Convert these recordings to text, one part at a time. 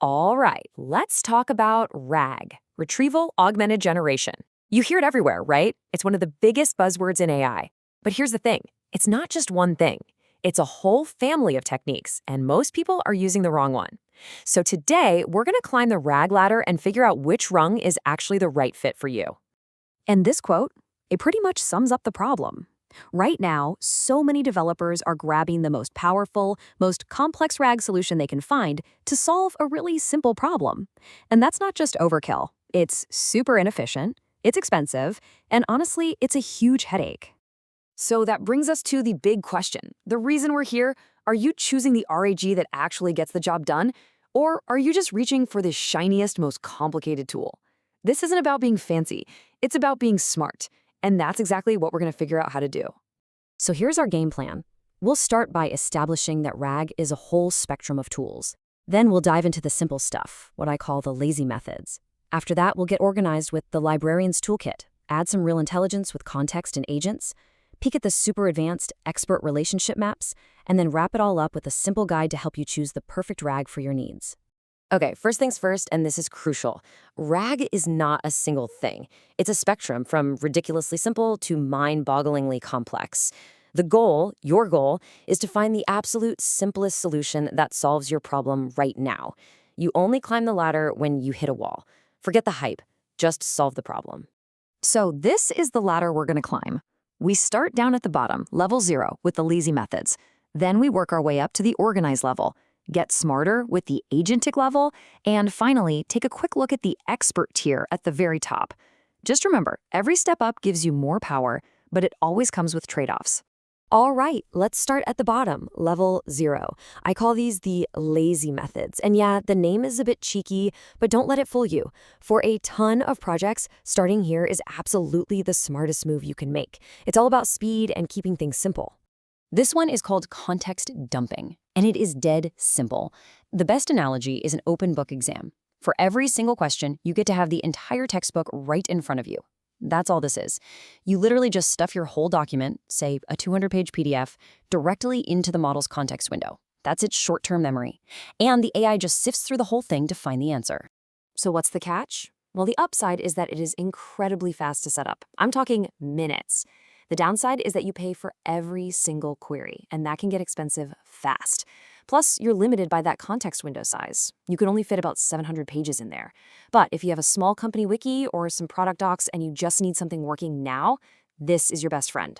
All right, let's talk about RAG, Retrieval Augmented Generation. You hear it everywhere, right? It's one of the biggest buzzwords in AI. But here's the thing, it's not just one thing. It's a whole family of techniques, and most people are using the wrong one. So today, we're going to climb the RAG ladder and figure out which rung is actually the right fit for you. And this quote, it pretty much sums up the problem. Right now, so many developers are grabbing the most powerful, most complex RAG solution they can find to solve a really simple problem. And that's not just overkill. It's super inefficient, it's expensive, and honestly, it's a huge headache. So that brings us to the big question. The reason we're here, are you choosing the RAG that actually gets the job done? Or are you just reaching for the shiniest, most complicated tool? This isn't about being fancy, it's about being smart. And that's exactly what we're going to figure out how to do. So here's our game plan. We'll start by establishing that RAG is a whole spectrum of tools. Then we'll dive into the simple stuff, what I call the lazy methods. After that, we'll get organized with the librarian's toolkit, add some real intelligence with context and agents, peek at the super advanced expert relationship maps, and then wrap it all up with a simple guide to help you choose the perfect RAG for your needs. Okay, first things first, and this is crucial. RAG is not a single thing. It's a spectrum from ridiculously simple to mind-bogglingly complex. The goal, your goal, is to find the absolute simplest solution that solves your problem right now. You only climb the ladder when you hit a wall. Forget the hype, just solve the problem. So this is the ladder we're going to climb. We start down at the bottom, level 0, with the lazy methods. Then we work our way up to the organized level, get smarter with the agentic level, and finally, take a quick look at the expert tier at the very top. Just remember, every step up gives you more power, but it always comes with trade-offs. All right, let's start at the bottom, level 0. I call these the lazy methods. And yeah, the name is a bit cheeky, but don't let it fool you. For a ton of projects, starting here is absolutely the smartest move you can make. It's all about speed and keeping things simple. This one is called context dumping, and it is dead simple. The best analogy is an open book exam. For every single question, you get to have the entire textbook right in front of you. That's all this is. You literally just stuff your whole document, say a 200-page PDF, directly into the model's context window. That's its short-term memory. And the AI just sifts through the whole thing to find the answer. So what's the catch? Well, the upside is that it is incredibly fast to set up. I'm talking minutes. The downside is that you pay for every single query, and that can get expensive fast. Plus, you're limited by that context window size. You can only fit about 700 pages in there. But if you have a small company wiki or some product docs and you just need something working now, this is your best friend.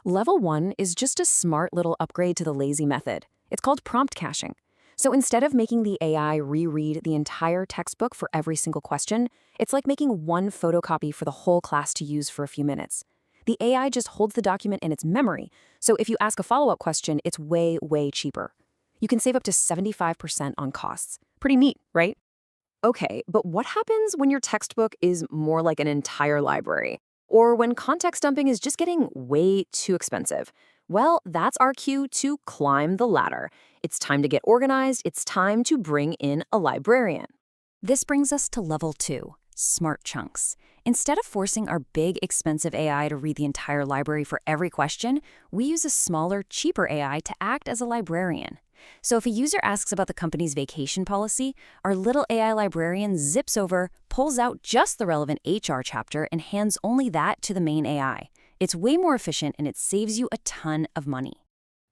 Level 1 is just a smart little upgrade to the lazy method. It's called prompt caching. So instead of making the AI reread the entire textbook for every single question, it's like making one photocopy for the whole class to use for a few minutes. The AI just holds the document in its memory, so if you ask a follow-up question, it's way, way cheaper. You can save up to 75% on costs. Pretty neat, right? Okay, but what happens when your textbook is more like an entire library? Or when context dumping is just getting way too expensive? Well, that's our cue to climb the ladder. It's time to get organized. It's time to bring in a librarian. This brings us to level 2, smart chunks. Instead of forcing our big, expensive AI to read the entire library for every question, we use a smaller, cheaper AI to act as a librarian. So if a user asks about the company's vacation policy, our little AI librarian zips over, pulls out just the relevant HR chapter, and hands only that to the main AI. It's way more efficient, and it saves you a ton of money.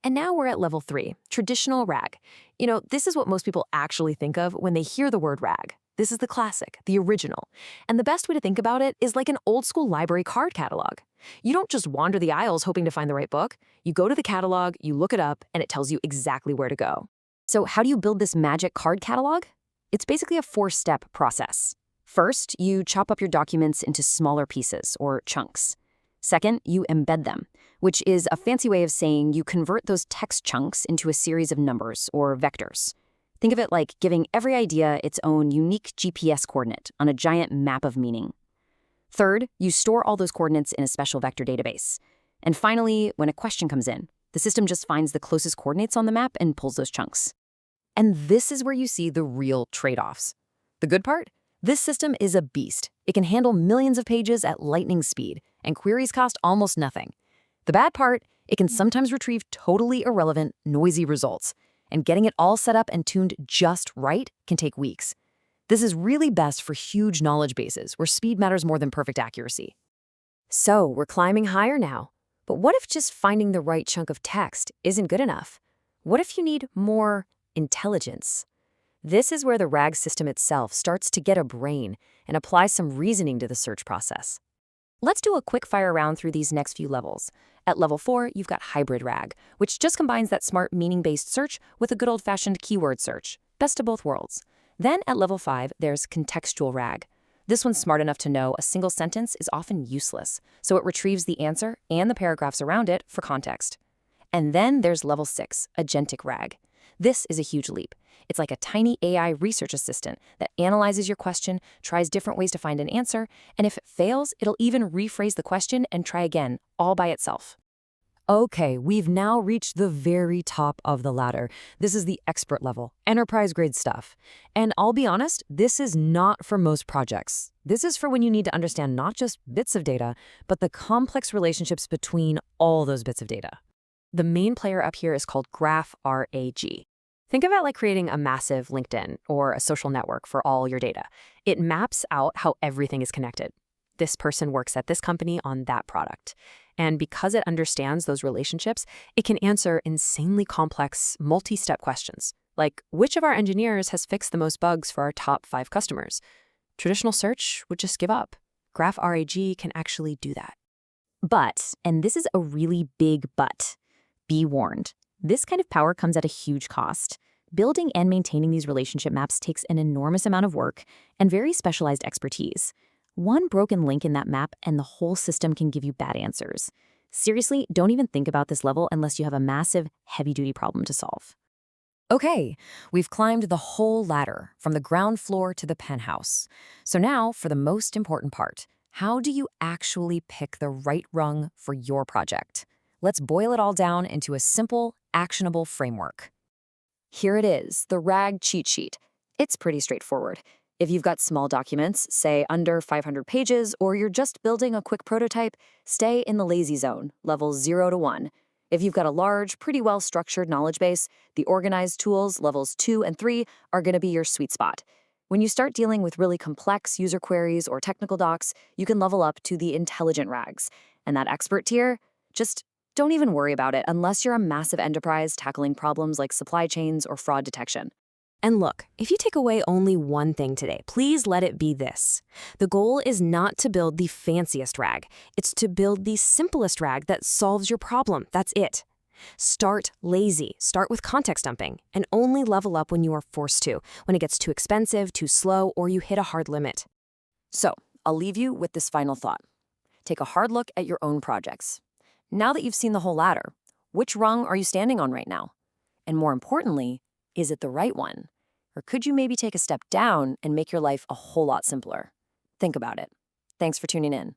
And now we're at level 3, traditional RAG. You know, this is what most people actually think of when they hear the word RAG. This is the classic, the original. And the best way to think about it is like an old-school library card catalog. You don't just wander the aisles hoping to find the right book. You go to the catalog, you look it up, and it tells you exactly where to go. So how do you build this magic card catalog? It's basically a 4-step process. First, you chop up your documents into smaller pieces, or chunks. Second, you embed them, which is a fancy way of saying you convert those text chunks into a series of numbers, or vectors. Think of it like giving every idea its own unique GPS coordinate on a giant map of meaning. Third, you store all those coordinates in a special vector database. And finally, when a question comes in, the system just finds the closest coordinates on the map and pulls those chunks. And this is where you see the real trade-offs. The good part? This system is a beast. It can handle millions of pages at lightning speed, and queries cost almost nothing. The bad part? It can sometimes retrieve totally irrelevant, noisy results. and getting it all set up and tuned just right can take weeks. This is really best for huge knowledge bases where speed matters more than perfect accuracy. So, we're climbing higher now. But what if just finding the right chunk of text isn't good enough? What if you need more intelligence? This is where the RAG system itself starts to get a brain and apply some reasoning to the search process. Let's do a quick fire round through these next few levels. At level 4, you've got hybrid RAG, which just combines that smart meaning-based search with a good old-fashioned keyword search. Best of both worlds. Then at level 5, there's contextual RAG. This one's smart enough to know a single sentence is often useless, so it retrieves the answer and the paragraphs around it for context. And then there's level 6, agentic RAG. This is a huge leap. It's like a tiny AI research assistant that analyzes your question, tries different ways to find an answer, and if it fails, it'll even rephrase the question and try again, all by itself. Okay, we've now reached the very top of the ladder. This is the expert level, enterprise-grade stuff. And I'll be honest, this is not for most projects. This is for when you need to understand not just bits of data, but the complex relationships between all those bits of data. The main player up here is called Graph RAG. Think of it like creating a massive LinkedIn or a social network for all your data. It maps out how everything is connected. This person works at this company on that product. And because it understands those relationships, it can answer insanely complex, multi-step questions, like which of our engineers has fixed the most bugs for our top 5 customers? Traditional search would just give up. Graph RAG can actually do that. But, and this is a really big but, be warned. This kind of power comes at a huge cost. Building and maintaining these relationship maps takes an enormous amount of work and very specialized expertise. One broken link in that map and the whole system can give you bad answers. Seriously, don't even think about this level unless you have a massive, heavy-duty problem to solve. Okay, we've climbed the whole ladder, from the ground floor to the penthouse. So now, for the most important part, how do you actually pick the right rung for your project? Let's boil it all down into a simple, actionable framework. Here it is, the RAG cheat sheet. It's pretty straightforward. If you've got small documents, say under 500 pages, or you're just building a quick prototype, stay in the lazy zone, levels 0 to 1. If you've got a large, pretty well-structured knowledge base, the organized tools, levels 2 and 3, are going to be your sweet spot. When you start dealing with really complex user queries or technical docs, you can level up to the intelligent RAGs. And that expert tier, just don't even worry about it unless you're a massive enterprise tackling problems like supply chains or fraud detection. And look, if you take away only one thing today, please let it be this. The goal is not to build the fanciest RAG. It's to build the simplest RAG that solves your problem. That's it. Start lazy. Start with context dumping, and only level up when you are forced to, when it gets too expensive, too slow, or you hit a hard limit. So, I'll leave you with this final thought. Take a hard look at your own projects. Now that you've seen the whole ladder, which rung are you standing on right now? And more importantly, is it the right one? Or could you maybe take a step down and make your life a whole lot simpler? Think about it. Thanks for tuning in.